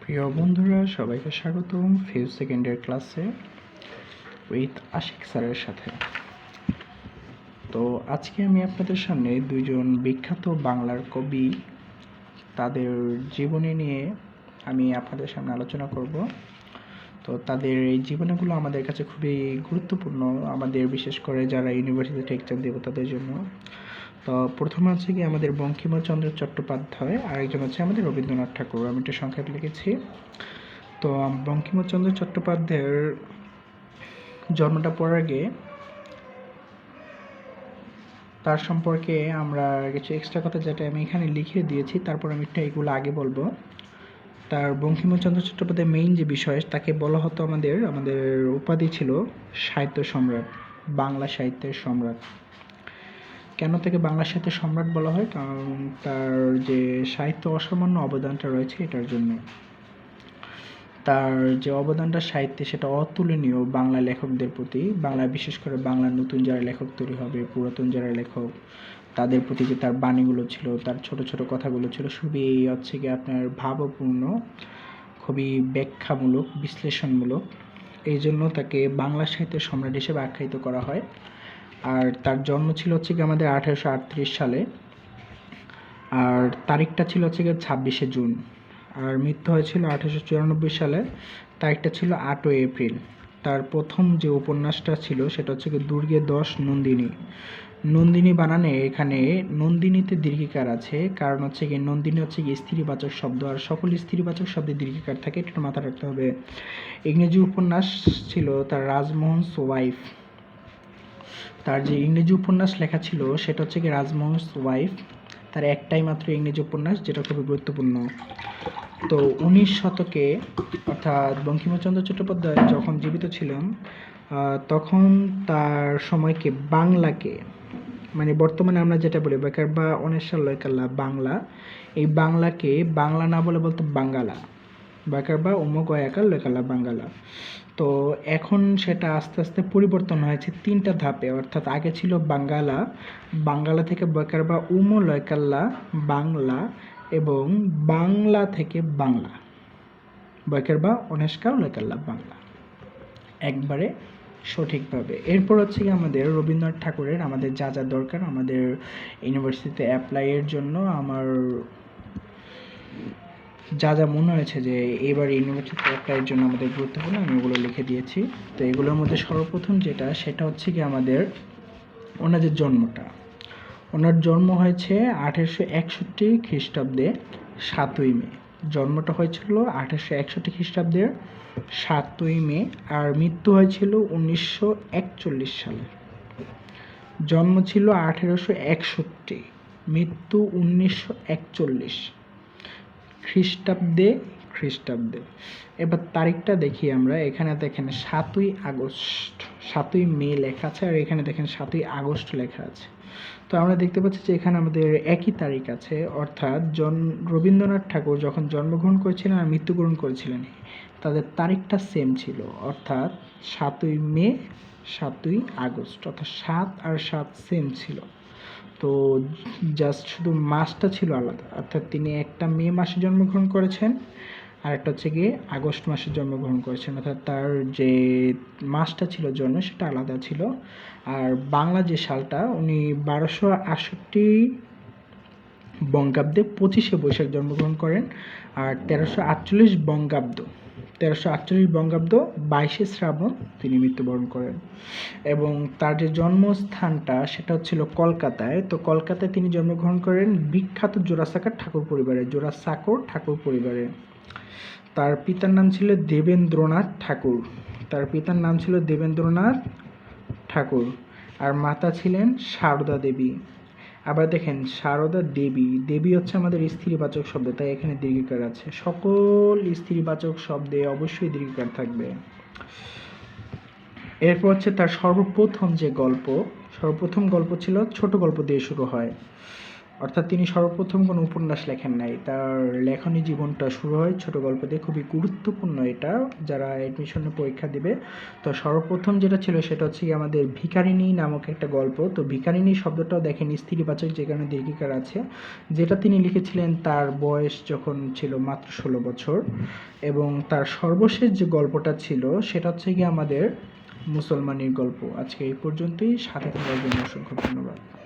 প্রিয় বন্ধুরা, সবাইকে স্বাগতম ফিউ সেকেন্ডের ক্লাসে উইথ আশিক স্যারের সাথে। তো আজকে আমি আপনাদের সামনে দুইজন বিখ্যাত বাংলার কবি, তাদের জীবনী নিয়ে আমি আপনাদের সামনে আলোচনা করব। তো তাদের এই জীবনীগুলো আমাদের কাছে খুবই গুরুত্বপূর্ণ, আমাদের বিশেষ করে যারা ইউনিভার্সিটিতে এক্সাম দেব তাদের জন্য। তো প্রথমে হচ্ছে কি আমাদের বঙ্কিমচন্দ্র চট্টোপাধ্যায়, আরেকজন হচ্ছে আমাদের রবীন্দ্রনাথ ঠাকুর। আমি একটা সংক্ষেপ লিখেছি। তো বঙ্কিমচন্দ্র চট্টোপাধ্যায়ের জন্মটা পড়ার আগে তার সম্পর্কে আমরা কিছু এক্সট্রা কথা যেটা আমি এখানে লিখে দিয়েছি, তারপর আমি একটু এগুলো আগে বলবো। তার বঙ্কিমচন্দ্র চট্টোপাধ্যায়ের মেইন যে বিষয়, তাকে বলা হতো আমাদের উপাধি ছিল সাহিত্য সম্রাট, বাংলা সাহিত্যের সম্রাট। কেন তাকে বাংলা সাহিত্যের সম্রাট বলা হয়? কারণ তার যে সাহিত্য অসামান্য অবদানটা রয়েছে এটার জন্য। তার যে অবদানটা সাহিত্যে সেটা অতুলনীয় বাংলা লেখকদের প্রতি, বাংলা বিশেষ করে বাংলার নতুন যারা লেখক তৈরি হবে, পুরাতন যারা লেখক, তাদের প্রতি যে তার বাণীগুলো ছিল, তার ছোট ছোট কথাগুলো ছিল, খুবই হচ্ছে কি আপনার ভাবপূর্ণ, খুবই ব্যাখ্যামূলক, বিশ্লেষণমূলক। এই জন্য তাকে বাংলা সাহিত্যের সম্রাট হিসেবে আখ্যায়িত করা হয়। আর তার জন্ম ছিল হচ্ছে কি আমাদের 1838 সালে, আর তারিখটা ছিল হচ্ছে গিয়ে 26শে জুন, আর মৃত্যু হয়েছিল 1894 সালে, তারিখটা ছিল 8ই এপ্রিল। তার প্রথম যে উপন্যাসটা ছিল সেটা হচ্ছে কি দুর্গে 10 নন্দিনী। নন্দিনী বানানে এখানে নন্দিনীতে দীর্ঘিকার আছে, কারণ হচ্ছে কি নন্দিনী হচ্ছে কি স্ত্রীবাচক শব্দ, আর সকল স্ত্রীবাচক শব্দে দীর্ঘিকার থাকে, এটা মাথায় রাখতে হবে। ইংরেজি উপন্যাস ছিল তার রাজমোহনস ওয়াইফ। তার যে ইংরেজি উপন্যাস লেখা ছিল সেটা হচ্ছে কি রাজমোহনস ওয়াইফ, তার একটাই মাত্র ইংরেজি উপন্যাস, যেটা খুবই গুরুত্বপূর্ণ। তো 19 শতকে, অর্থাৎ বঙ্কিমচন্দ্র চট্টোপাধ্যায় যখন জীবিত ছিলেন, তখন তার সময়কে বাংলাকে, মানে বর্তমানে আমরা যেটা বলি বেকার বা অনেশ্বর লয়কাল্লা বাংলা, এই বাংলাকে বাংলা না বলে বলতো বাঙ্গালা, বেকার বা উমক অয়াকার লয়কাল্লা বাঙ্গালা। তো এখন সেটা আস্তে আস্তে পরিবর্তন হয়েছে 3টা ধাপে, অর্থাৎ আগে ছিল বাঙ্গালা, বাঙ্গালা থেকে বেকার বা উম লয়কাল্লা বাংলা, এবং বাংলা থেকে বাংলা, বেকার বা অনেস্কার লয়কাল্লা বাংলা, একবারে সঠিকভাবে। এরপর হচ্ছে কি আমাদের রবীন্দ্রনাথ ঠাকুরের আমাদের যা যা দরকার আমাদের ইউনিভার্সিটিতে অ্যাপ্লাইয়ের জন্য, আমার যা যা মনে হয়েছে যে এবার ইউনিভার্সিটিতে অ্যাপ্লাইয়ের জন্য আমাদের গুরুত্বপূর্ণ, আমি ওগুলো লিখে দিয়েছি। তো এগুলোর মধ্যে সর্বপ্রথম যেটা, সেটা হচ্ছে কি আমাদের ওনার যে জন্মটা, ওনার জন্ম হয়েছে 1861 খ্রিস্টাব্দে 7ই মে। জন্মটা হয়েছিল 1861 খ্রিস্টাব্দের 7ই মে, আর মৃত্যু হয়েছিল 1941 সালে। জন্ম ছিল 1861, মৃত্যু 1941 খ্রিস্টাব্দে। এবার তারিখটা দেখি আমরা, এখানে দেখেন 7ই আগস্ট, 7ই মে লেখা আছে, আর এখানে দেখেন 7ই আগস্ট লেখা আছে। তো আমরা দেখতে পাচ্ছি যে এখানে আমাদের একই তারিখ আছে, অর্থাৎ রবীন্দ্রনাথ ঠাকুর যখন জন্মগ্রহণ করেছিলেন আর মৃত্যুবরণ করেছিলেন তাদের তারিখটা সেম ছিল, অর্থাৎ 7ই মে 7ই আগস্ট, অর্থাৎ 7 আর 7 সেম ছিল। তো জাস্ট শুধু মাসটা ছিল আলাদা, অর্থাৎ তিনি একটা মে মাসে জন্মগ্রহণ করেছেন আর একটা হচ্ছে গিয়ে আগস্ট মাসে জন্মগ্রহণ করেছেন, অর্থাৎ তার যে মাসটা ছিল জন্ম সেটা আলাদা ছিল। আর বাংলা যে সালটা, উনি 1268 বঙ্গাব্দে 25শে বৈশাখ জন্মগ্রহণ করেন, আর 1348 বঙ্গাব্দ 22শে শ্রাবণ তিনি মৃত্যুবরণ করেন। এবং তার যে জন্মস্থানটা সেটা হচ্ছিল কলকাতায়। তো কলকাতায় তিনি জন্মগ্রহণ করেন বিখ্যাত জোড়াসাঁকোর ঠাকুর পরিবারে। তার পিতার নাম ছিল দেবেন্দ্রনাথ ঠাকুর, আর মাতা ছিলেন সারদা দেবী। আবার দেখেন সারদা দেবী হচ্ছে আমাদের স্ত্রীবাচক শব্দ, তাই এখানে দীর্ঘিকার আছে। সকল স্ত্রীবাচক শব্দে অবশ্যই দীর্ঘিকার থাকবে। এরপর হচ্ছে তার সর্বপ্রথম গল্প ছিল ছোট গল্প দিয়ে শুরু হয়। অর্থাৎ তিনি সর্বপ্রথম কোনো উপন্যাস লেখেন নাই। তার লেখনী জীবনটা শুরু হয় ছোট গল্প দিয়ে। খুবই গুরুত্বপূর্ণ এটা যারা অ্যাডমিশনের পরীক্ষা দিবে। তো সর্বপ্রথম যেটা ছিল সেটা হচ্ছে গিয়ে আমাদের ভিখারিণী নামক একটা গল্প। তো ভিখারিণী শব্দটাও দেখেন স্ত্রীবাচক, যে কারণে দীর্ঘিকার আছে। যেটা তিনি লিখেছিলেন তার বয়স যখন ছিল মাত্র 16 বছর, এবং তার সর্বশেষ যে গল্পটা ছিল সেটা হচ্ছে গিয়ে আমাদের মুসলমানের গল্প। আজকে এই পর্যন্তই, সাথে থাকার জন্য অসংখ্য ধন্যবাদ।